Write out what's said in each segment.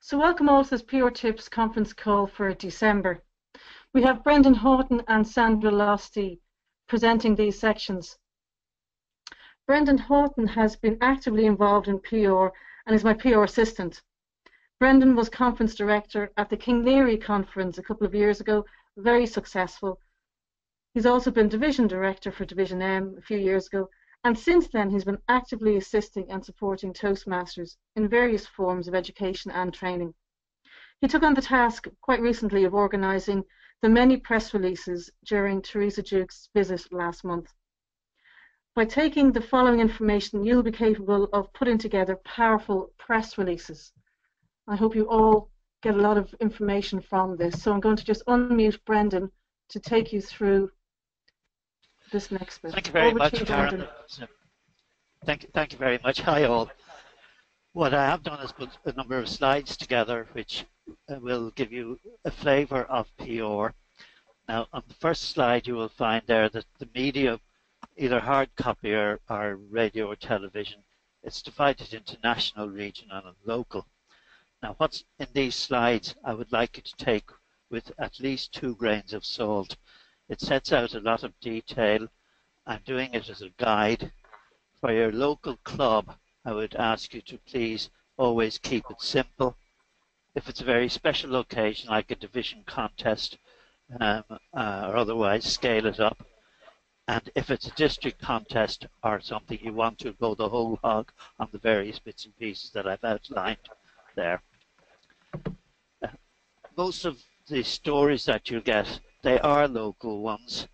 So welcome all to this PR Tips conference call for December. We have Brendan Houghton and Sandra Losty presenting these sections. Brendan Houghton has been actively involved in PR and is my PR assistant. Brendan was conference director at the King Leary conference a couple of years ago, very successful. He's also been division director for Division M a few years ago, and since then he's been actively assisting and supporting Toastmasters in various forms of education and training. He took on the task quite recently of organising the many press releases during Theresa Duke's visit last month. By taking the following information, you'll be capable of putting together powerful press releases. I hope you all get a lot of information from this. So I'm going to just unmute Brendan to take you through this next bit. Thank you very much, Karen. Thank you very much. Hi all. What I have done is put a number of slides together which will give you a flavour of PR. Now, on the first slide you will find there that the media, either hard copy or radio or television, it's divided into national, regional and local. Now, what's in these slides I would like you to take with at least 2 grains of salt. It sets out a lot of detail. I'm doing it as a guide. For your local club, I would ask you to please always keep it simple. If it's a very special occasion like a division contest or otherwise, scale it up. And if it's a district contest or something, you want to go the whole hog on the various bits and pieces that I've outlined there. Most of the stories that you get, they are local ones,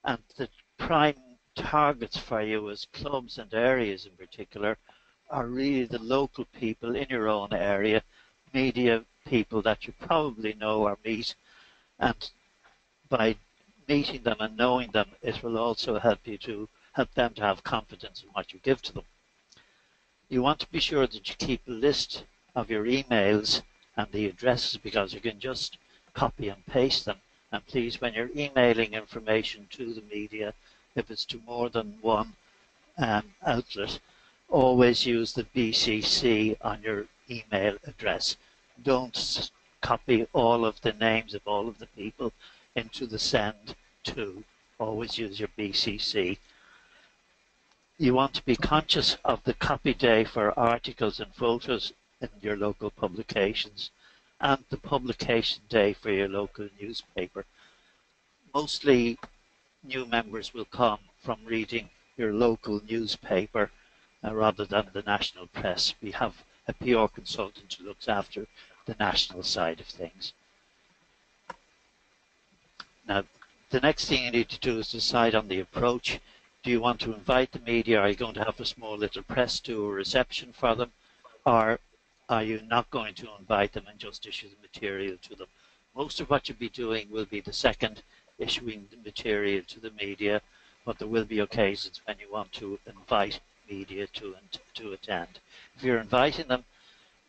and the prime targets for you as clubs and areas in particular are really the local people in your own area, media people that you probably know or meet, and by meeting them and knowing them, it will also help them to have confidence in what you give to them. You want to be sure that you keep a list of your emails and the addresses, because you can just copy and paste them. And please, when you're emailing information to the media, if it's to more than one outlet, always use the BCC on your email address. Don't copy all of the names of all of the people into the send to. Always use your BCC. You want to be conscious of the copy day for articles and photos in your local publications and the publication day for your local newspaper. Mostly new members will come from reading your local newspaper rather than the national press. We have a PR consultant who looks after the national side of things. Now, the next thing you need to do is decide on the approach. Do you want to invite the media? Are you going to have a small little press do a reception for them? Or are you not going to invite them and just issue the material to them? Most of what you'll be doing will be the second, issuing the material to the media, but there will be occasions when you want to invite media to attend. If you're inviting them,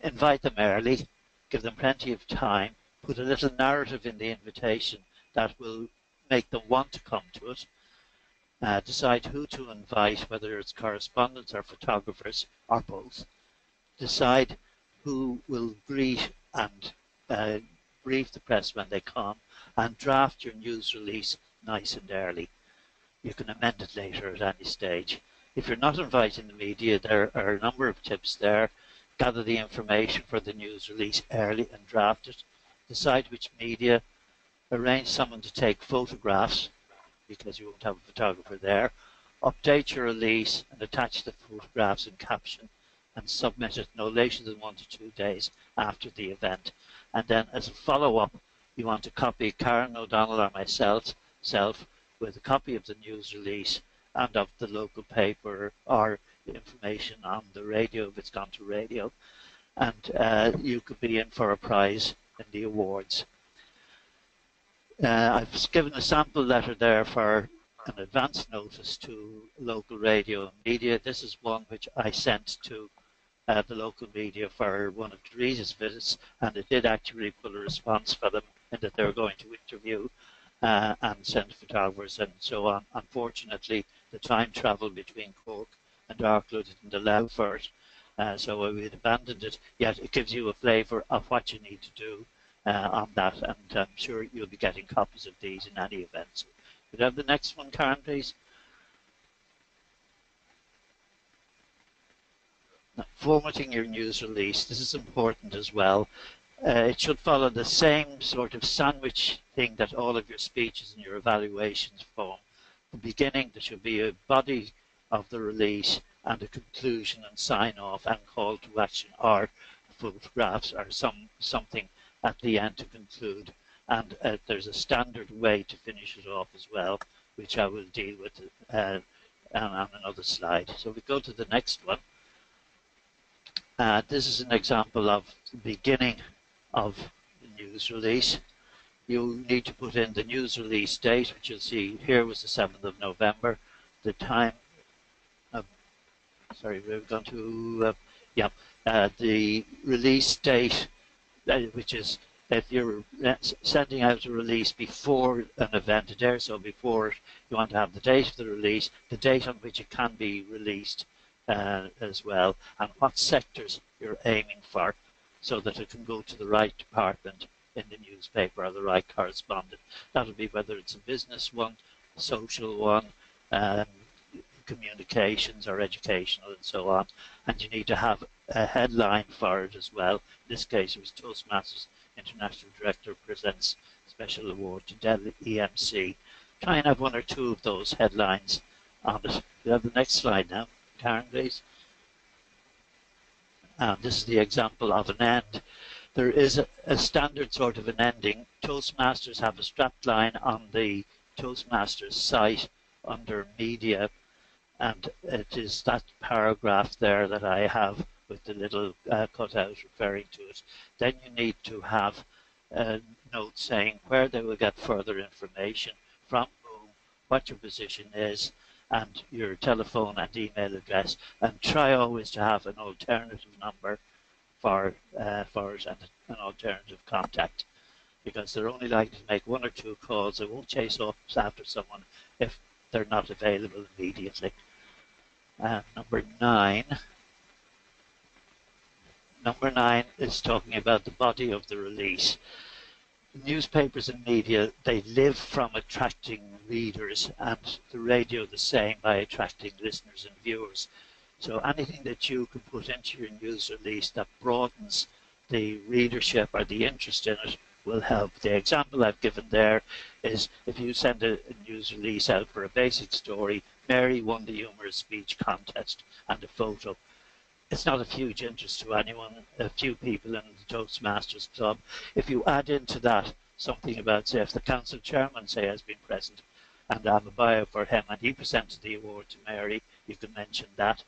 invite them early, give them plenty of time, put a little narrative in the invitation that will make them want to come to it. Decide who to invite, whether it's correspondents or photographers or both. Decide who will greet and brief the press when they come, and draft your news release nice and early. You can amend it later at any stage. If you're not inviting the media, there are a number of tips there. Gather the information for the news release early and draft it. Decide which media. Arrange someone to take photographs, because you won't have a photographer there. Update your release and attach the photographs and caption, and submit it no later than 1 to 2 days after the event. And then as a follow-up, you want to copy Karen O'Donnell or myself with a copy of the news release and of the local paper or information on the radio if it's gone to radio. And you could be in for a prize in the awards. I've given a sample letter there for an advance notice to local radio and media. This is one which I sent to the local media for one of Theresa's visits, and it did actually pull a response for them in that they were going to interview and send photographers and so on. Unfortunately, the time travel between Cork and Arklow didn't allow for it, So we'd abandoned it, yet it gives you a flavour of what you need to do on that, and I'm sure you'll be getting copies of these in any event. So could I have the next one, Karen, please? Now, formatting your news release, this is important as well. It should follow the same sort of sandwich thing that all of your speeches and your evaluations form. The beginning, there should be a body of the release and a conclusion and sign off and call to action or photographs or something at the end to conclude. And there's a standard way to finish it off as well, which I will deal with on another slide. So we go to the next one. This is an example of the beginning of the news release. You need to put in the news release date, which you'll see here was the 7th of November. The time, sorry, we're going to, the release date, which is if you're sending out a release before an event there, so before you want to have the date of the release, the date on which it can be released as well, and what sectors you're aiming for, so that it can go to the right department in the newspaper or the right correspondent. That'll be whether it's a business one, a social one, communications or educational and so on. And you need to have a headline for it as well. In this case, it was Toastmasters International Director presents special award to Dell EMC. Try and have one or two of those headlines on it. We have the next slide now, Karen, please. This is the example of an end. There is a standard sort of an ending. Toastmasters have a strapline line on the Toastmasters site under media, and it is that paragraph there that I have with the little cutout referring to it. Then you need to have a note saying where they will get further information, from whom, what your position is, and your telephone and email address, and try always to have an alternative number for it and an alternative contact, because they're only likely to make one or two calls. They won't chase up after someone if they're not available immediately. Number nine is talking about the body of the release. Newspapers and media, they live from attracting readers, and the radio the same, by attracting listeners and viewers. So anything that you can put into your news release that broadens the readership or the interest in it will help. The example I've given there is if you send a news release out for a basic story, Mary won the humorous speech contest, and a photo. It's not of huge interest to anyone, a few people in the Toastmasters Club. If you add into that something about, say, if the council chairman, say, has been present, and I have a bio for him, and he presented the award to Mary, you can mention that.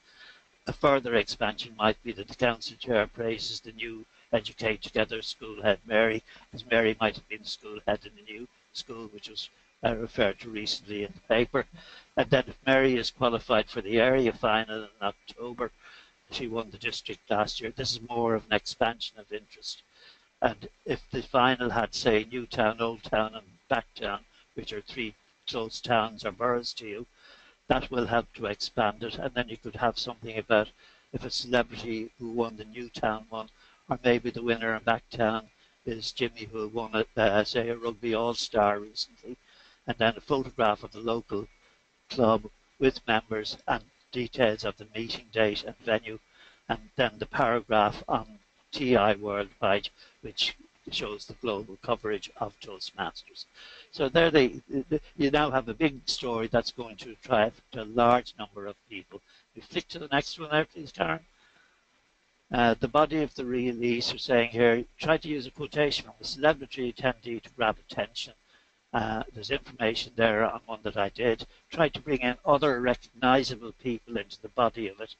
A further expansion might be that the council chair praises the new Educate Together school head Mary, as Mary might have been the school head in the new school, which was referred to recently in the paper. And then if Mary is qualified for the area final in October, she won the district last year. This is more of an expansion of interest. And if the final had, say, Newtown, Old Town and Backtown, which are three close towns or boroughs to you, that will help to expand it. And then you could have something about if a celebrity who won the Newtown one, or maybe the winner in Backtown is Jimmy, who won, say, a rugby all-star recently, and then a photograph of the local club with members and details of the meeting date and venue, and then the paragraph on TI Worldwide, which shows the global coverage of Toastmasters. So there you now have a big story that's going to attract a large number of people. We flick to the next one there, please, Karen. The body of the release are saying here, try to use a quotation from a celebrity attendee to grab attention. There's information there on one that I did. Try to bring in other recognizable people into the body of it.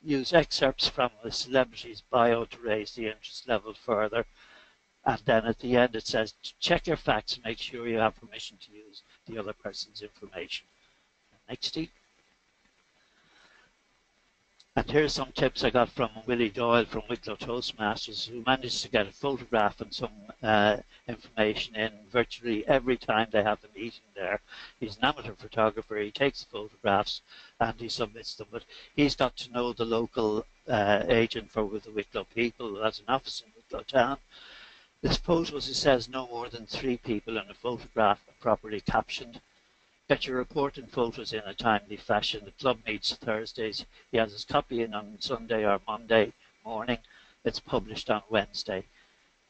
Use excerpts from a celebrity's bio to raise the interest level further. And then at the end it says, check your facts and make sure you have permission to use the other person's information. Next, Steve. And here's some tips I got from Willie Doyle from Wicklow Toastmasters, who managed to get a photograph and some information in virtually every time they have the meeting there. He's an amateur photographer, he takes the photographs and he submits them, but he's got to know the local agent for the Wicklow people who has an office in Wicklow town. His photos, he says, no more than 3 people in a photograph are properly captioned. Get your report and photos in a timely fashion. The club meets Thursdays. He has his copy in on Sunday or Monday morning. It's published on Wednesday.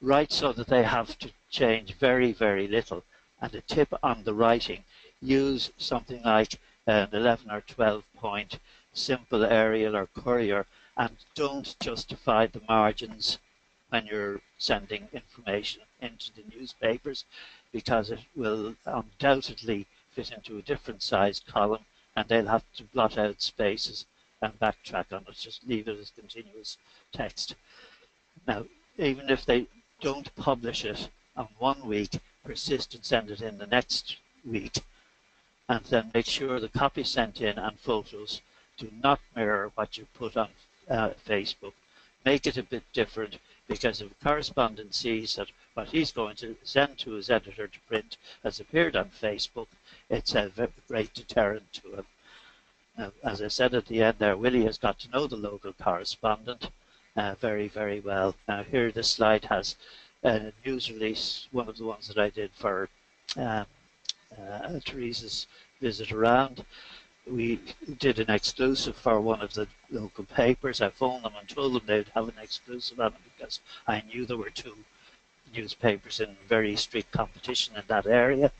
Write so that they have to change very, very little. And a tip on the writing, use something like an 11 or 12 point simple Arial or Courier, and don't justify the margins when you're sending information into the newspapers, because it will undoubtedly fit into a different sized column and they'll have to blot out spaces and backtrack on it. Just leave it as continuous text. Now, even if they don't publish it on 1 week, persist and send it in the next week, and then make sure the copy sent in and photos do not mirror what you put on Facebook. Make it a bit different, because if a correspondent sees that what he's going to send to his editor to print has appeared on Facebook, it's a very great deterrent to him. Now, as I said at the end there, Willie has got to know the local correspondent very, very well. Now here this slide has a news release, one of the ones that I did for Teresa's visit around. We did an exclusive for one of the local papers. I phoned them and told them they'd have an exclusive on it, because I knew there were 2 newspapers in very strict competition in that area,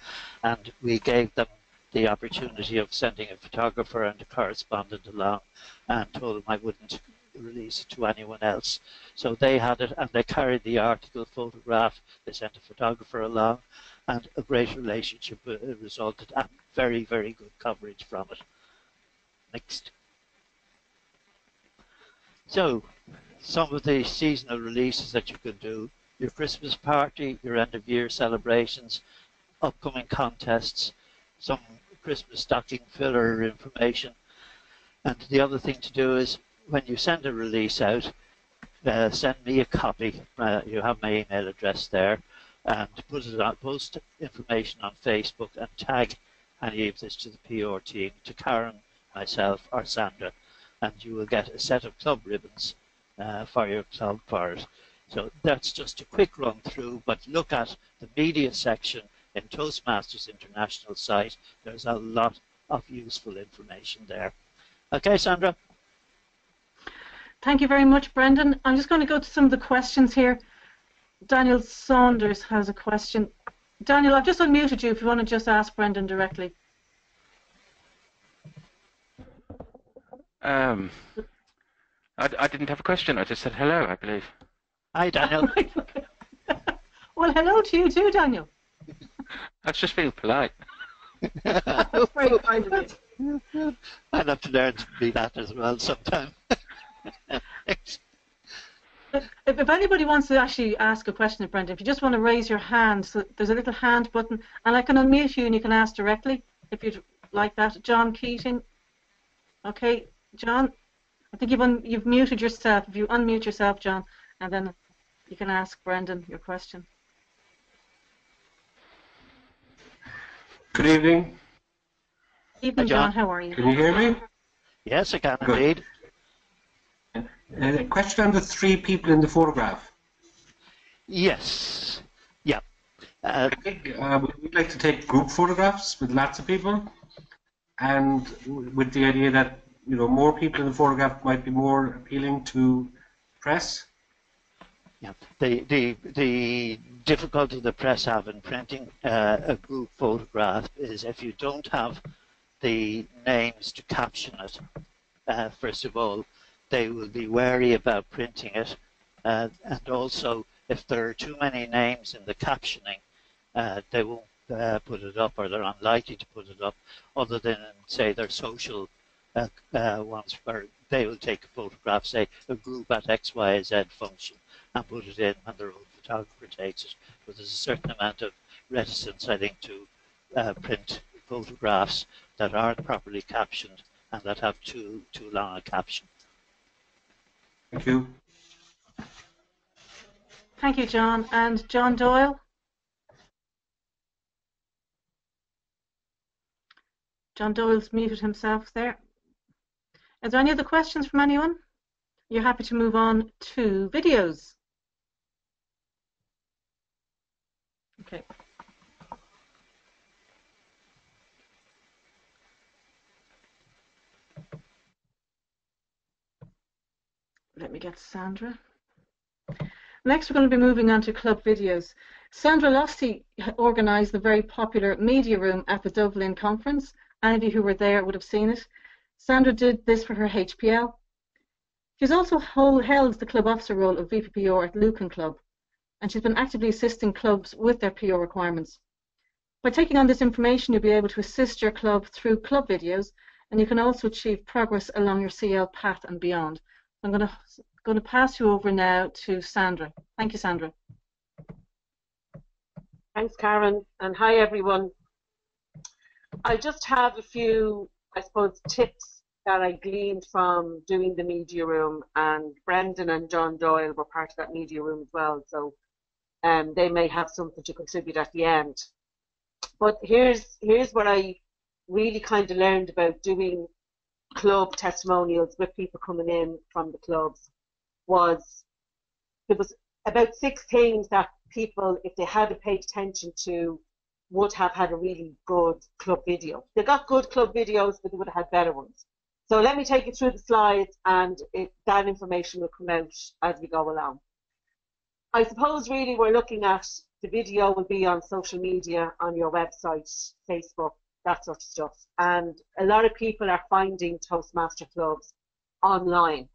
and we gave them the opportunity of sending a photographer and a correspondent along, and told them I wouldn't release it to anyone else. So they had it, and they carried the article photograph. They sent a photographer along, and a great relationship resulted, and very, very good coverage from it. Next. So, some of the seasonal releases that you could do: your Christmas party, your end of year celebrations, upcoming contests, some Christmas stocking filler information. And the other thing to do is, when you send a release out, send me a copy. You have my email address there, and put it on, post information on Facebook and tag any of this to the PR team, to Karen, myself or Sandra, and you will get a set of club ribbons for your club for it. So that's just a quick run through, but look at the media section in Toastmasters International site. There's a lot of useful information there. Okay, Sandra? Thank you very much, Brendan. I'm just going to go to some of the questions here. Daniel Saunders has a question. Daniel, I've just unmuted you if you want to just ask Brendan directly. I didn't have a question. I just said hello, I believe. Hi, Daniel. Well, hello to you too, Daniel. I was just being polite. Very kind of you. I'd have to learn to be that as well sometime. If anybody wants to actually ask a question of Brendan, if you just want to raise your hand, so there's a little hand button, and I can unmute you and you can ask directly if you'd like that. John Keating. Okay, John, I think you've muted yourself. If you unmute yourself, John, and then you can ask Brendan your question. Good evening. Evening, Hi, John. John. How are you? Can you hear me? Yes, I can Good. indeed. Question on the 3 people in the photograph. Yes. Yeah. We'd like to take group photographs with lots of people, and with the idea that, you know, more people in the photograph might be more appealing to press. Yeah. The difficulty the press have in printing a group photograph is if you don't have the names to caption it. First of all, they will be wary about printing it, and also if there are too many names in the captioning, they won't put it up, or they're unlikely to put it up, other than, say, their social ones, where they will take a photograph, say a group at XYZ function, and put it in when their own photographer takes it. But there's a certain amount of reticence, I think, to print photographs that aren't properly captioned and that have too long a caption. Thank you. Thank you, John. And John Doyle? John Doyle's muted himself there. Is there any other questions from anyone? You're happy to move on to videos. Okay. Let me get Sandra. Next, we're going to be moving on to club videos. Sandra Losty organised the very popular media room at the Dublin conference. Any of you who were there would have seen it. Sandra did this for her HPL. She's also held the club officer role of VPPR at Lucan Club, and she's been actively assisting clubs with their PO requirements. By taking on this information, you'll be able to assist your club through club videos, and you can also achieve progress along your CL path and beyond. I'm going to pass you over now to Sandra. Thank you, Sandra. Thanks, Karen, and hi, everyone. I just have a few, I suppose, tips that I gleaned from doing the media room, and Brendan and John Doyle were part of that media room as well, so they may have something to contribute at the end. But here's what I really kind of learned about doing club testimonials with people coming in from the clubs. There was about 6 things that people, if they had paid attention to, would have had a really good club video. They got good club videos, but they would have had better ones. So let me take you through the slides, and that information will come out as we go along. I suppose really we're looking at the video will be on social media, on your website, Facebook, that sort of stuff. And a lot of people are finding Toastmaster clubs online.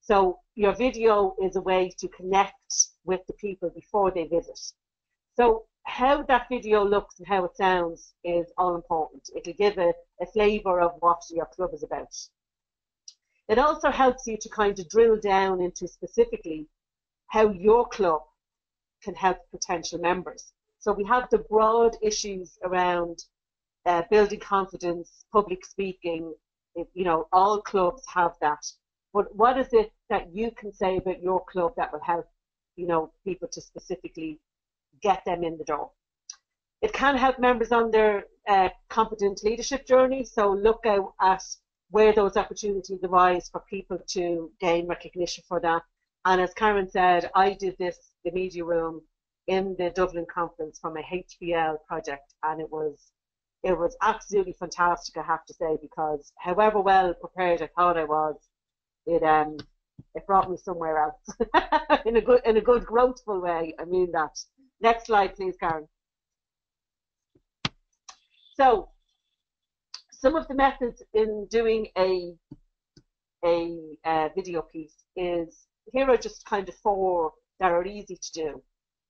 So your video is a way to connect with the people before they visit. So how that video looks and how it sounds is all important. It'll give a flavour of what your club is about. It also helps you to kind of drill down into specifically how your club can help potential members. So we have the broad issues around building confidence, public speaking. You know, all clubs have that. But what is it that you can say about your club that will help, you know, people to specifically get them in the door? It can help members on their competent leadership journey. So look out at where those opportunities arise for people to gain recognition for that. And as Karen said, I did this, the media room, in the Dublin conference for my HBL project, and it was absolutely fantastic, I have to say, because however well prepared I thought I was, it brought me somewhere else in a good growthful way. I mean that. Next slide, please, Karen. So, some of the methods in doing a video piece is, here are just kind of 4 that are easy to do.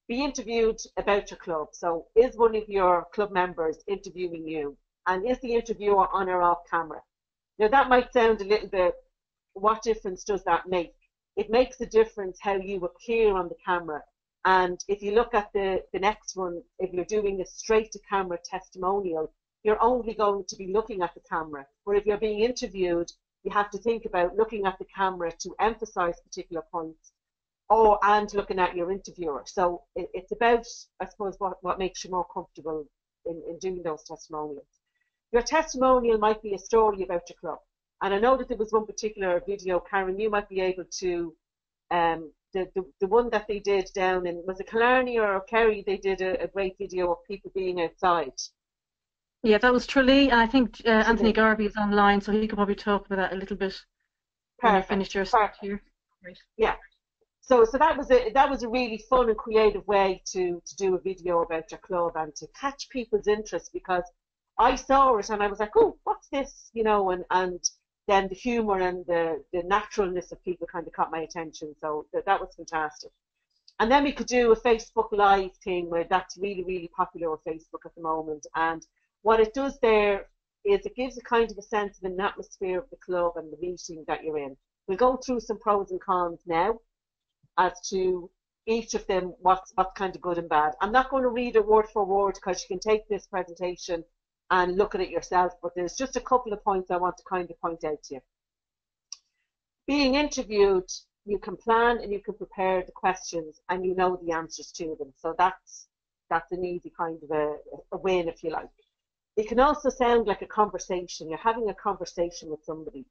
Be interviewed about your club. So is one of your club members interviewing you? And is the interviewer on or off camera? Now that might sound a little bit, what difference does that make? It makes a difference how you appear on the camera. And if you look at the next one, if you're doing a straight to camera testimonial, you're only going to be looking at the camera. But if you're being interviewed, you have to think about looking at the camera to emphasize particular points, and looking at your interviewer. So it's about, I suppose, what makes you more comfortable in doing those testimonials. Your testimonial might be a story about your club. And I know that there was one particular video, Karen, you might be able to, the one that they did down in, was it Killarney or Kerry, they did a great video of people being outside. Yeah, that was Tralee, and I think Anthony Garvey is online, so he could probably talk about that a little bit when you finished your slide here. Right. Yeah. So that was a really fun and creative way to do a video about your club and to catch people's interest, because I saw it and I was like, oh, what's this? You know, and then the humour and the naturalness of people kind of caught my attention. So that was fantastic. And then we could do a Facebook Live thing, where that's really, really popular on Facebook at the moment. And what it does there is it gives a kind of a sense of an atmosphere of the club and the meeting that you're in. We'll go through some pros and cons now as to each of them, what's kind of good and bad. I'm not going to read it word for word, because you can take this presentation and look at it yourself, but there's just a couple of points I want to kind of point out to you. Being interviewed you can plan and you can prepare the questions and you know the answers to them. So that's an easy kind of a win, if you like. It can also sound like a conversation. You're having a conversation with somebody,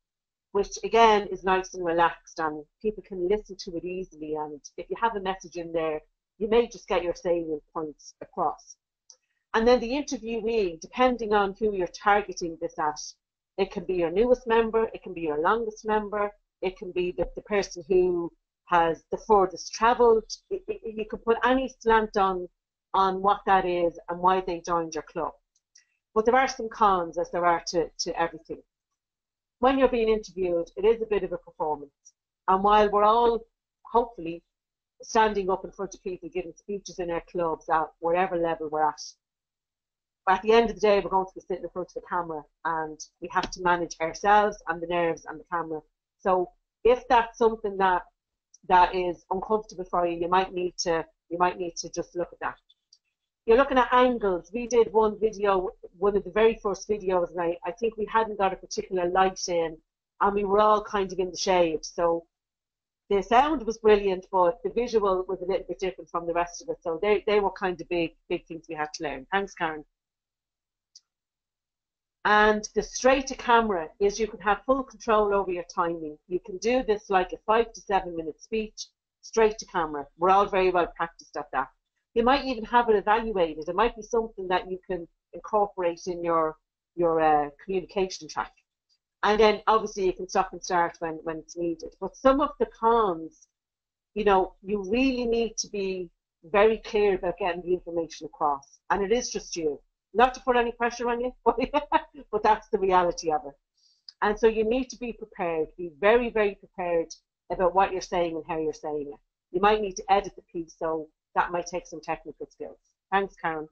which again is nice and relaxed, and people can listen to it easily. And if you have a message in there, you may just get your salient points across. And then the interviewee, depending on who you're targeting this at, it can be your newest member, it can be your longest member, it can be the person who has the furthest travelled. You can put any slant on what that is and why they joined your club. But there are some cons, as there are to everything. When you're being interviewed, it is a bit of a performance. And while we're all, hopefully, standing up in front of people giving speeches in our clubs at wherever level we're at the end of the day, we're going to be sitting in front of the camera, and we have to manage ourselves and the nerves and the camera. So if that's something that is uncomfortable for you, you might need to just look at that. You're looking at angles. We did one video, one of the very first videos, and I think we hadn't got a particular light in, and we were all kind of in the shade. So the sound was brilliant, but the visual was a little bit different from the rest of it. So they were kind of big things we had to learn. Thanks, Karen. And the straight to camera is you can have full control over your timing. You can do this like a 5 to 7 minute speech, straight to camera. We're all very well practiced at that. You might even have it evaluated. It might be something that you can incorporate in your communication track. And then obviously you can stop and start when it's needed. But some of the cons, you really need to be very clear about getting the information across. And it is just you. Not to put any pressure on you, but that's the reality of it. And so you need to be prepared, be very, very prepared about what you're saying and how you're saying it. You might need to edit the piece, so that might take some technical skills. Thanks, Karen.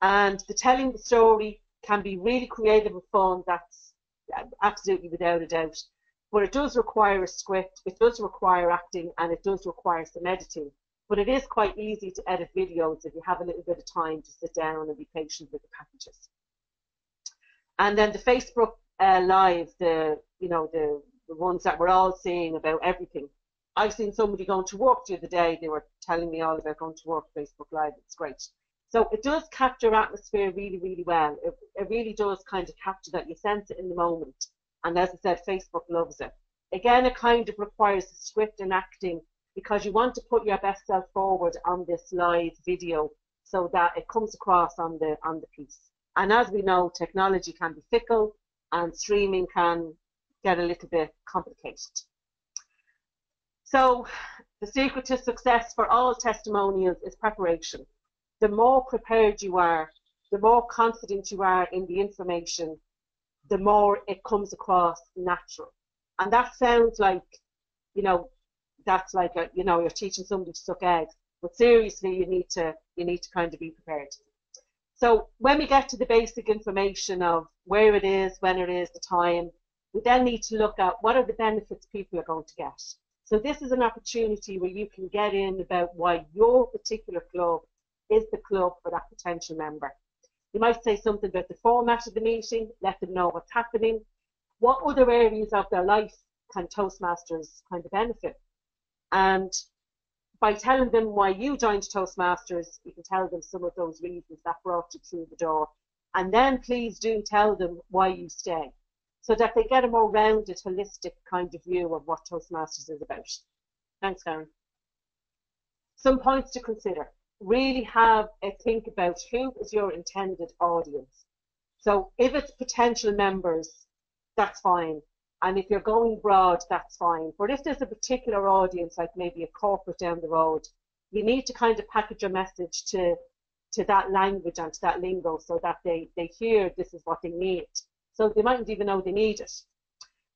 And the telling the story can be really creative and fun, that's absolutely without a doubt. But it does require a script, it does require acting, and it does require some editing. But it is quite easy to edit videos if you have a little bit of time to sit down and be patient with the packages. And then the Facebook Live, the ones that we're all seeing about everything. I've seen somebody going to work the other day. They were telling me all about going to work Facebook Live. It's great. So it does capture atmosphere really, really well. It really does kind of capture that. You sense it in the moment. And as I said, Facebook loves it. Again, it kind of requires a script and acting, because you want to put your best self forward on this live video so that it comes across on the piece. And as we know, technology can be fickle and streaming can get a little bit complicated. So the secret to success for all testimonials is preparation. The more prepared you are, the more confident you are in the information, the more it comes across natural. And that sounds like, that's like you're teaching somebody to suck eggs, but seriously, you need to kind of be prepared. So when we get to the basic information of where it is, when it is, the time, we then need to look at what are the benefits people are going to get. So this is an opportunity where you can get in about why your particular club is the club for that potential member. You might say something about the format of the meeting, let them know what's happening, what other areas of their life can Toastmasters kind of benefit. And by telling them why you joined Toastmasters, you can tell them some of those reasons that brought you through the door. And then please do tell them why you stay, so that they get a more rounded, holistic kind of view of what Toastmasters is about. Thanks, Karen. Some points to consider. Really have a think about who is your intended audience. So if it's potential members, that's fine. And if you're going broad, that's fine. But if there's a particular audience, like maybe a corporate down the road, you need to kind of package your message to that language and to that lingo so that they hear this is what they need. So they mightn't even know they need it.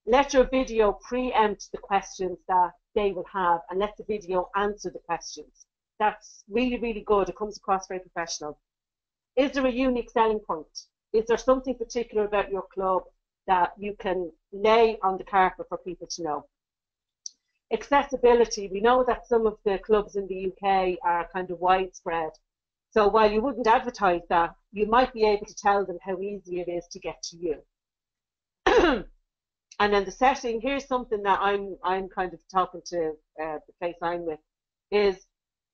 Let your video preempt the questions that they will have, and let the video answer the questions. That's really, really good. It comes across very professional. Is there a unique selling point? Is there something particular about your club that you can lay on the carpet for people to know? Accessibility. We know that some of the clubs in the UK are kind of widespread. So while you wouldn't advertise that, you might be able to tell them how easy it is to get to you. And then the setting, here's something that I'm kind of talking to the place I'm with, is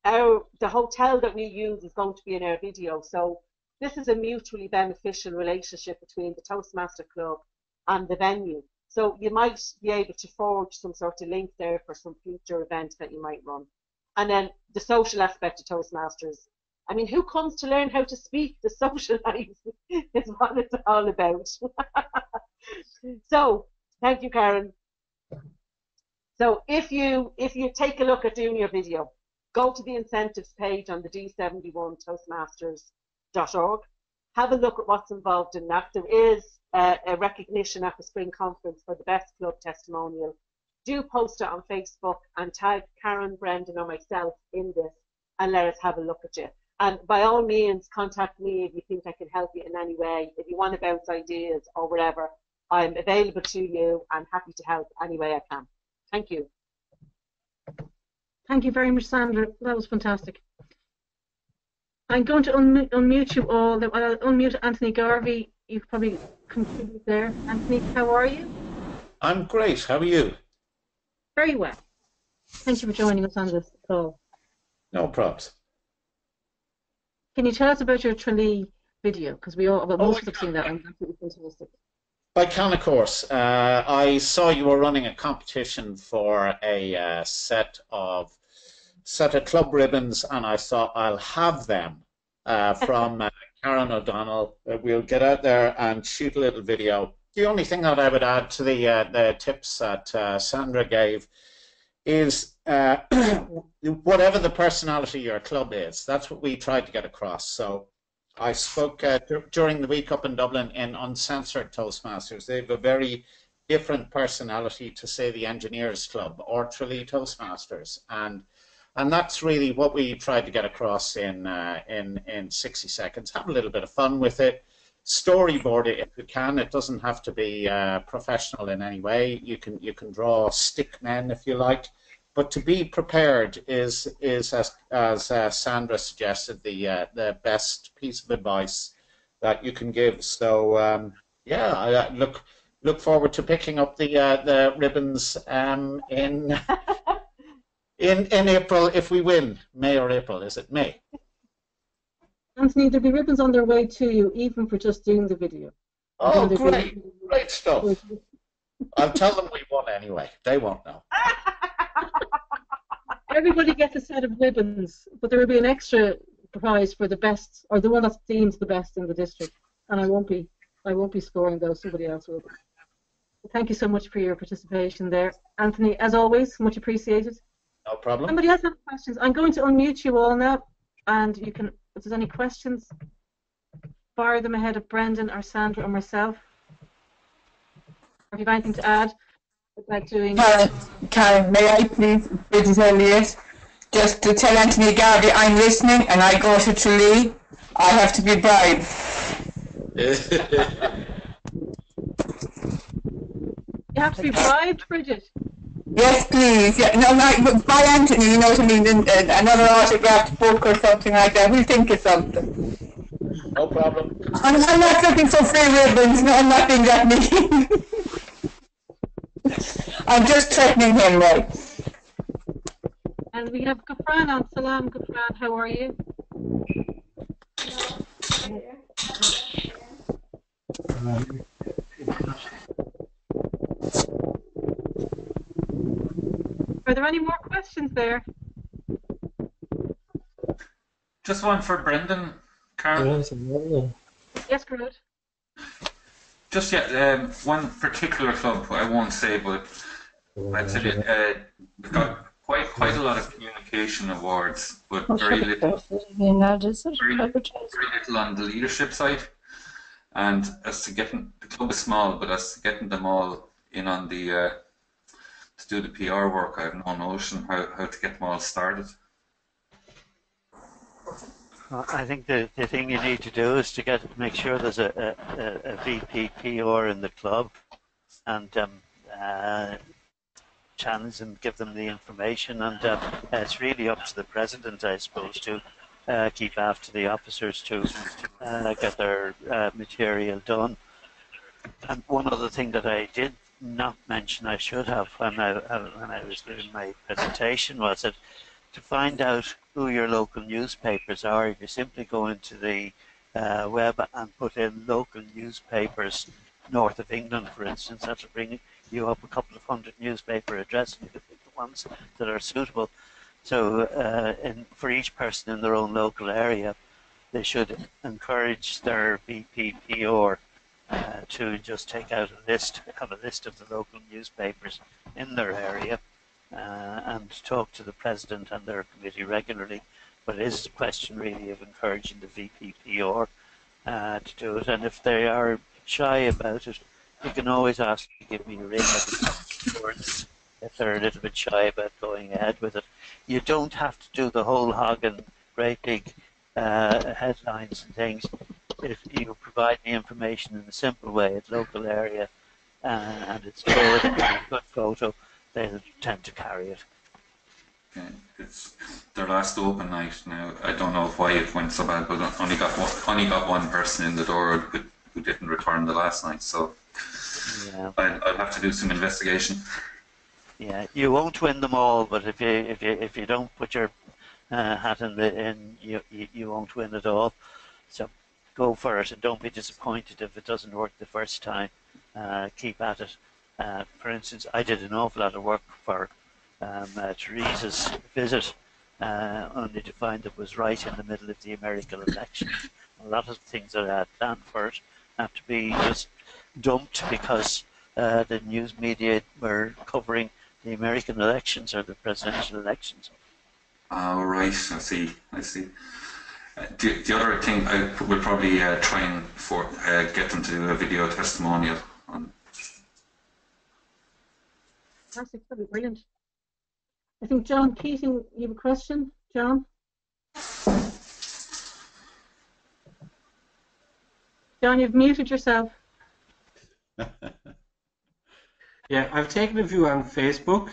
the hotel that we use is going to be in our video. So this is a mutually beneficial relationship between the Toastmaster Club and the venue. So you might be able to forward some sort of link there for some future events that you might run. And then the social aspect of Toastmasters. I mean, who comes to learn how to speak? The socialize is what it's all about. So, thank you, Karen. So if you take a look at doing your video, go to the incentives page on the d71toastmasters.org. Have a look at what's involved in that. There is a recognition at the spring conference for the best club testimonial. Do post it on Facebook and tag Karen, Brendan, or myself in this, and let us have a look at you. And by all means, contact me if you think I can help you in any way. If you want to bounce ideas or whatever, I'm available to you. I'm happy to help any way I can. Thank you. Thank you very much, Sandra. That was fantastic. I'm going to unmute you all. I'll unmute Anthony Garvey. You probably contribute there. Anthony, how are you? I'm great. How are you? Very well. Thank you for joining us on this call. No problems. Can you tell us about your Tralee video? Because we all, well, most of us have seen that. I'm absolutely fantastic. I can, of course. I saw you were running a competition for a set of club ribbons, and I thought I'll have them from Karen O'Donnell. We'll get out there and shoot a little video. The only thing that I would add to the tips that Sandra gave is whatever the personality of your club is, that's what we tried to get across. So I spoke during the week up in Dublin in Uncensored Toastmasters. They have a very different personality to, say, the Engineers Club or Tralee Toastmasters, and that's really what we tried to get across in 60 seconds. Have a little bit of fun with it. Storyboard it if you can. It doesn't have to be professional in any way. You can draw stick men if you like, but to be prepared is as Sandra suggested, the best piece of advice that you can give. So yeah, I look forward to picking up the ribbons in April if we win. May or April? Is it May? Anthony, there'll be ribbons on their way to you, even for just doing the video. Oh, great stuff. I'll tell them we won anyway. They won't know. Everybody gets a set of ribbons, but there will be an extra prize for the best, or the one that seems the best in the district. And I won't be scoring those. Somebody else will be. Thank you so much for your participation there, Anthony. As always, much appreciated. No problem. Somebody else have questions? I'm going to unmute you all now, and you can, if there's any questions, fire them ahead of Brendan or Sandra or myself. Or if you have anything to add about doing... Karen, may I please, British Elliot, just to tell Anthony Garvey I'm listening and I go to Tralee, I have to be bribed. You have to be bribed, Bridget? Yes, please. Yeah, no, by Anthony, you know what I mean, another autographed book or something like that. We'll think of something. No problem. I'm not looking for free ribbons. No, I'm not being that mean. I'm just threatening him, right? And we have Gufran on. Salam, Gufran. How are you? Are there any more questions there? Just one for Brendan, Karen. Yes, good. Just one particular club, I won't say, but I'd say we've got quite a lot of communication awards, but very little on the leadership side. And as to getting, the club is small, but as to getting them all in on the to do the PR work, I have no notion how to get them all started. I think the thing you need to do is to make sure there's a VP PR in the club, and challenge and give them the information, and it's really up to the president, I suppose, to keep after the officers to get their material done. And one other thing that I did not mention I should have when I was doing my presentation was that to find out who your local newspapers are, if you simply go into the web and put in local newspapers north of England, for instance, that'll bring you up a couple of hundred newspaper addresses. You can pick the ones that are suitable. So for each person in their own local area, they should encourage their VPPR to just take out a list, have a list of the local newspapers in their area and talk to the president and their committee regularly. But it is a question really of encouraging the VPPR to do it. And if they are shy about it, you can always ask to give me a ring if they're a little bit shy about going ahead with it. You don't have to do the whole hog and great big headlines and things. If you provide the information in a simple way, at local area, and it's good, a good photo, they'll tend to carry it. Yeah, it's their last open night now. I don't know why it went so bad, but only got one person in the door who didn't return the last night. So yeah. I'll have to do some investigation. Yeah, you won't win them all, but if you don't put your hat in, you won't win at all. So go for it and don't be disappointed if it doesn't work the first time. Keep at it. For instance, I did an awful lot of work for Theresa's visit, only to find it was right in the middle of the American election. A lot of things that I had planned for it have to be just dumped because the news media were covering the American elections or the presidential elections. Oh, right, I see. The other thing, I will probably try and get them to do a video testimonial on. Fantastic, that'd be brilliant. I think John Keating, you have a question, John? John, you've muted yourself. Yeah, I've taken a view on Facebook,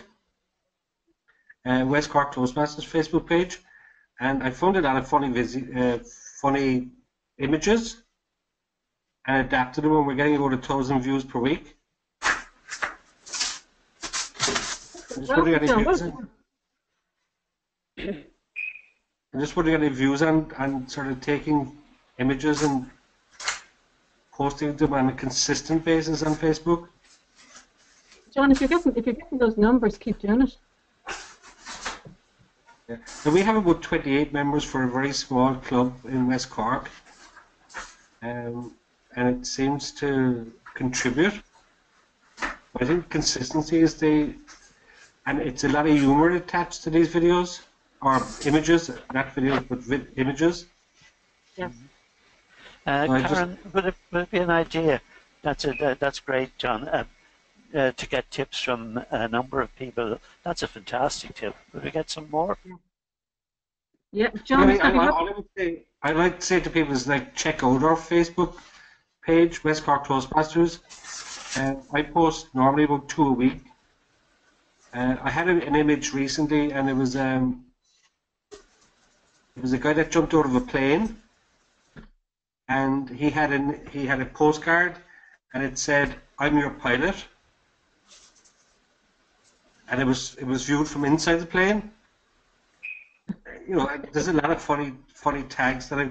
West Cork Toastmasters Facebook page, and I found a lot of funny images and adapted them, and we're getting about 1,000 views per week. I'm just putting any views on sort of taking images and posting them on a consistent basis on Facebook. John, if you're getting those numbers, keep doing it. Yeah. So we have about 28 members for a very small club in West Cork, and it seems to contribute. I think consistency is and it's a lot of humour attached to these videos, or images, not videos, but images. Yes. Karen, would it be an idea? That's great, John. To get tips from a number of people, that's a fantastic tip. Would we get some more? Yeah, John. I'd like to say to people is check out our Facebook page, West Cork Toastmasters. I post normally about 2 a week. I had an image recently, and it was a guy that jumped out of a plane, and he had a postcard, and it said, "I'm your pilot," and it was viewed from inside the plane. You know, there's a lot of funny tags that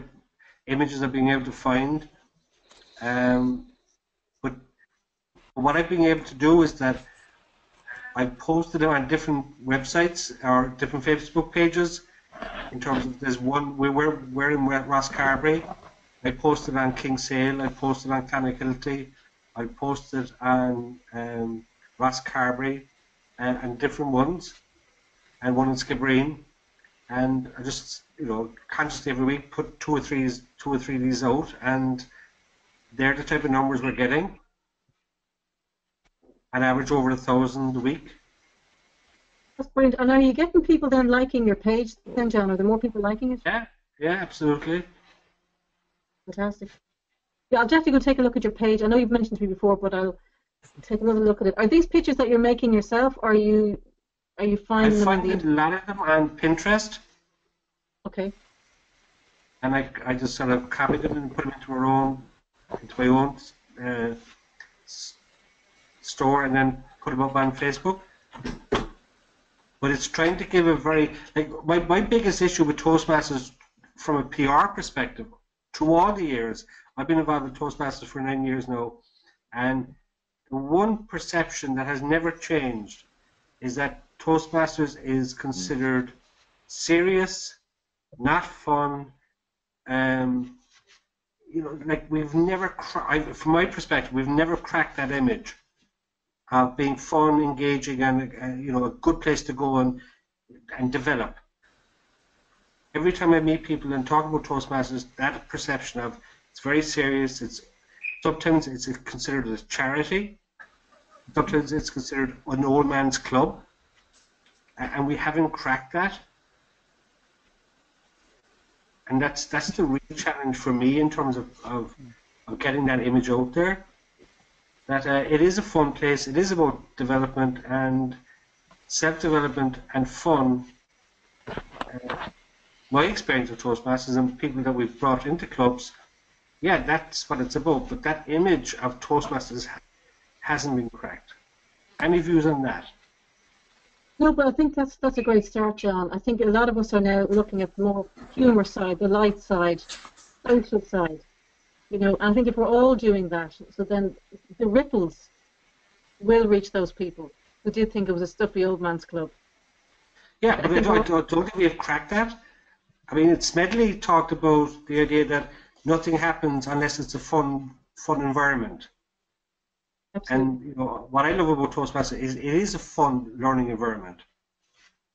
images I've been able to find. But what I've been able to do is that I posted them on different websites or different Facebook pages. In terms of, there's one we're in Rosscarbery. I posted on Kinsale. I posted on Clonakilty. I posted on Rosscarbery and different ones, and one in Skibbereen. And I just, consciously every week put two or three of these out, and they're the type of numbers we're getting. An average over 1,000 a week. That's brilliant. And are you getting people then liking your page then, John? Are there more people liking it? Yeah, absolutely. Fantastic. Yeah, I'll definitely go take a look at your page. I know you've mentioned to me before, but I'll take another look at it. Are these pictures that you're making yourself, or are you finding them on the internet? I find a lot of them on Pinterest. Okay. And I just sort of copy them and put them into my own store and then put them up on Facebook. But it's trying to give a very, like, my biggest issue with Toastmasters from a PR perspective, through all the years, I've been involved with Toastmasters for 9 years now, and the one perception that has never changed is that Toastmasters is considered serious, not fun. You know, like we've never, from my perspective, we've never cracked that image of being fun, engaging, and you know, a good place to go and develop. Every time I meet people and talk about Toastmasters, that perception of it's very serious. It's sometimes it's considered a charity. Sometimes it's considered an old man's club, and we haven't cracked that. And that's the real challenge for me in terms of getting that image out there. That it is a fun place. It is about development and self-development and fun. My experience with Toastmasters and people that we've brought into clubs, yeah, that's what it's about. But that image of Toastmasters hasn't been cracked. Any views on that? No, but I think that's a great start, John. I think a lot of us are now looking at the more humour side, the light side, social side. You know, and I think if we're all doing that, so then the ripples will reach those people who did think it was a stuffy old man's club. Yeah, but I don't think we have cracked that. I mean, Smedley talked about the idea that nothing happens unless it's a fun environment. Absolutely. And you know, what I love about Toastmasters is it is a fun learning environment,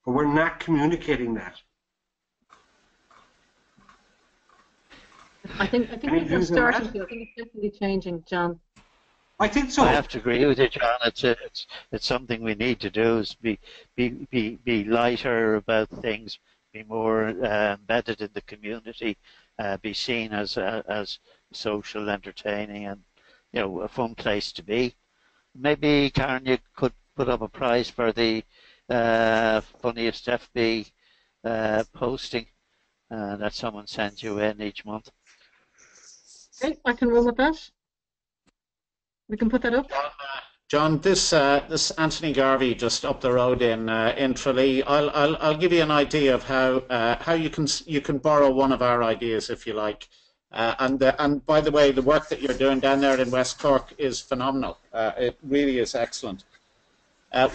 but we're not communicating that. I think it's starting to. I think it's definitely changing, John. I think so. I have to agree with you, John. It's something we need to do is be lighter about things, be more embedded in the community, be seen as social, entertaining, and you know, a fun place to be. Maybe, Karen, you could put up a prize for the funniest FB posting that someone sends you in each month. Okay, I can roll with that. We can put that up. John, this Anthony Garvey just up the road in Tralee. I'll give you an idea of how you can borrow one of our ideas if you like. And by the way, the work that you're doing down there in West Cork is phenomenal. It really is excellent.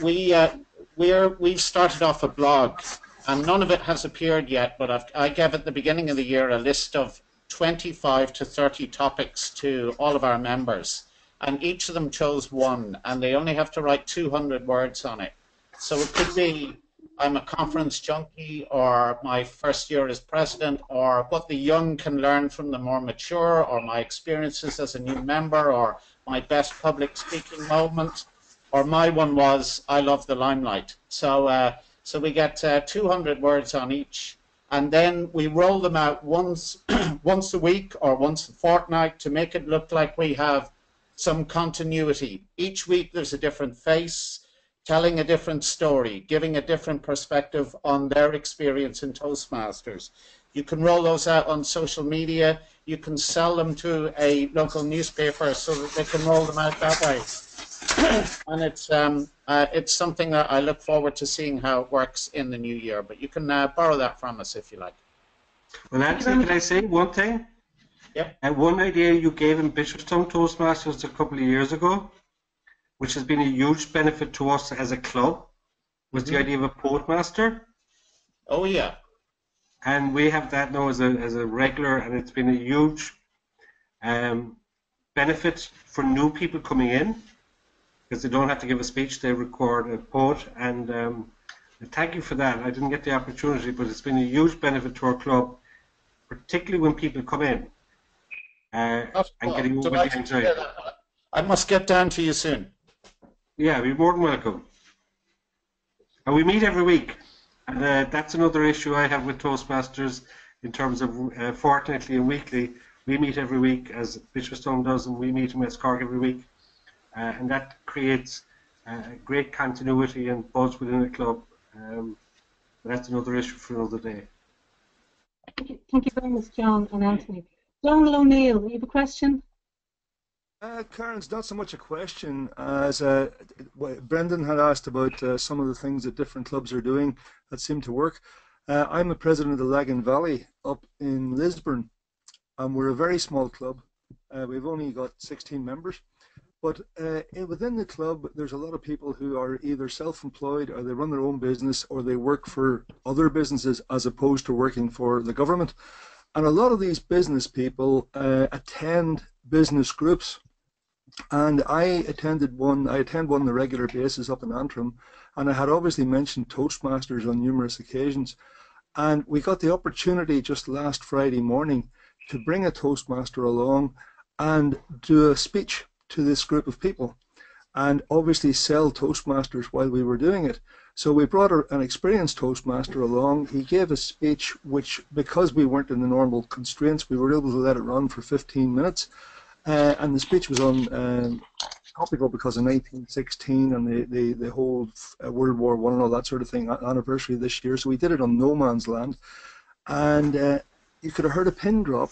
We've started off a blog, and none of it has appeared yet. But I gave at the beginning of the year a list of 25 to 30 topics to all of our members, and each of them chose one, and they only have to write 200 words on it. So it could be I'm a conference junkie, or my first year as president, or what the young can learn from the more mature, or my experiences as a new member, or my best public speaking moment, or my one was I love the limelight. So we get 200 words on each, and then we roll them out once a week or once a fortnight to make it look like we have some continuity. Each week there's a different face, telling a different story, giving a different perspective on their experience in Toastmasters. You can roll those out on social media. You can sell them to a local newspaper so that they can roll them out that way. And it's something that I look forward to seeing how it works in the new year. But you can borrow that from us if you like. Well, Anthony, can I say one thing? Yep. One idea you gave in Bishopstown Toastmasters a couple of years ago, which has been a huge benefit to us as a club, was the idea of a postmaster. Oh yeah. And we have that now as a regular, and it's been a huge benefit for new people coming in, because they don't have to give a speech, they record a poet, and thank you for that. I didn't get the opportunity, but it's been a huge benefit to our club, particularly when people come in and getting over the anxiety. I must get down to you soon. Yeah, you're more than welcome. And we meet every week, and that's another issue I have with Toastmasters in terms of fortnightly and weekly. We meet every week, as Bishopstown does, and we meet in West Cork every week, and that creates great continuity and buzz within the club. But that's another issue for another day. Thank you very much, John and Anthony. Donald O'Neill, you have a question? Karen, it's not so much a question as Brendan had asked about some of the things that different clubs are doing that seem to work. I'm a president of the Lagan Valley up in Lisburn, and we're a very small club. We've only got 16 members. But within the club, there's a lot of people who are either self-employed or they run their own business or they work for other businesses as opposed to working for the government. And a lot of these business people attend business groups. And I attend one on a regular basis up in Antrim, and I had obviously mentioned Toastmasters on numerous occasions. And we got the opportunity just last Friday morning to bring a Toastmaster along and do a speech to this group of people and obviously sell Toastmasters while we were doing it. So we brought an experienced Toastmaster along. He gave a speech which, because we weren't in the normal constraints, we were able to let it run for 15 minutes. And the speech was on topical because of 1916 and the whole World War I and all that sort of thing, anniversary this year. So we did it on no man's land. And you could have heard a pin drop.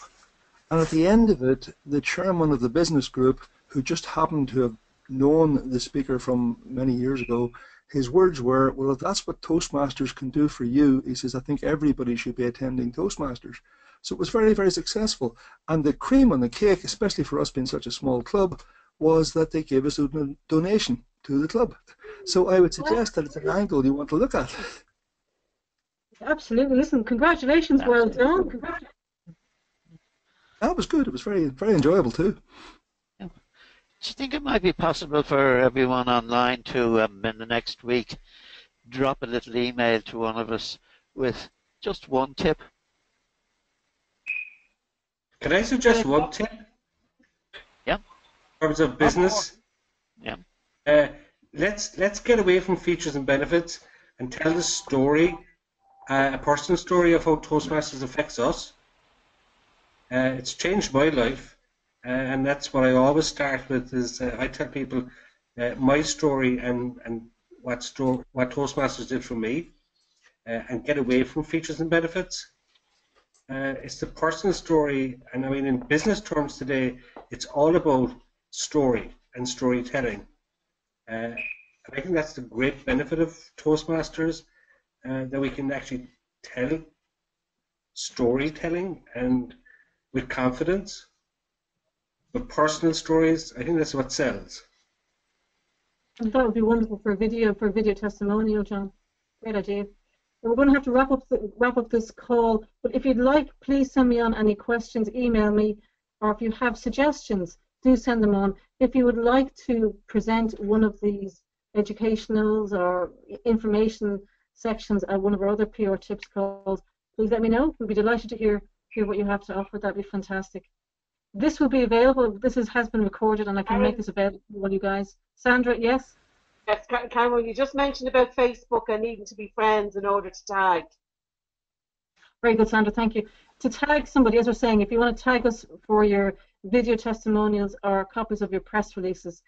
And at the end of it, the chairman of the business group, who just happened to have known the speaker from many years ago, his words were, well, if that's what Toastmasters can do for you, he says, I think everybody should be attending Toastmasters. So it was very, very successful. And the cream on the cake, especially for us being such a small club, was that they gave us a donation to the club. So I would suggest that it's an angle you want to look at. Absolutely. Listen, congratulations. Well done. That was good. It was very, very enjoyable too. Do you think it might be possible for everyone online to, in the next week, drop a little email to one of us with just one tip? Can I suggest one tip? Yeah. In terms of business? Yeah. Let's get away from features and benefits and tell the story, a personal story of how Toastmasters affects us. It's changed my life, and that's what I always start with. Is I tell people my story and what Toastmasters did for me, and get away from features and benefits. It's the personal story, and I mean in business terms today, it's all about story and storytelling. And I think that's the great benefit of Toastmasters, that we can actually tell storytelling and with confidence. But personal stories, I think that's what sells. I thought it would be wonderful for a video testimonial, John. Great idea. We're going to have to wrap up this call, but if you'd like, please send me on any questions, email me, or if you have suggestions, do send them on. If you would like to present one of these educationals or information sections at one of our other PR tips calls, please let me know. We'd be delighted to hear what you have to offer. That'd be fantastic. This will be available. This has been recorded, and I can make this available to all you guys. Sandra, yes? Yes, Cameron, you just mentioned about Facebook and needing to be friends in order to tag. Very good, Sandra, thank you. To tag somebody, as we're saying, if you want to tag us for your video testimonials or copies of your press releases,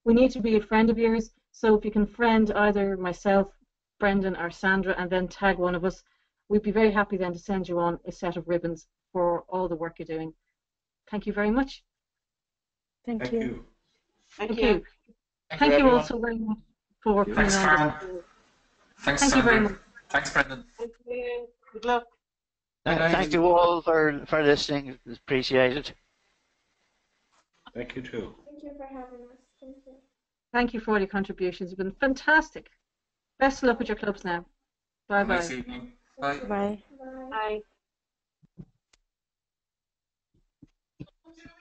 we need to be a friend of yours. So if you can friend either myself, Brendan, or Sandra, and then tag one of us, we'd be very happy then to send you on a set of ribbons for all the work you're doing. Thank you very much. Thank you. Thank you. Thank you all so very much for coming on. Thanks, Karen. Thanks, Thank you very Sandra. much. Thanks, Brendan. Thank you. Good luck. Thank you all for listening. It's appreciated. Thank you too. Thank you for having us. Thank you. Thank you for all your contributions. You've been fantastic. Best of luck with your clubs now. Bye-bye. Nice evening. Bye. Bye. Bye.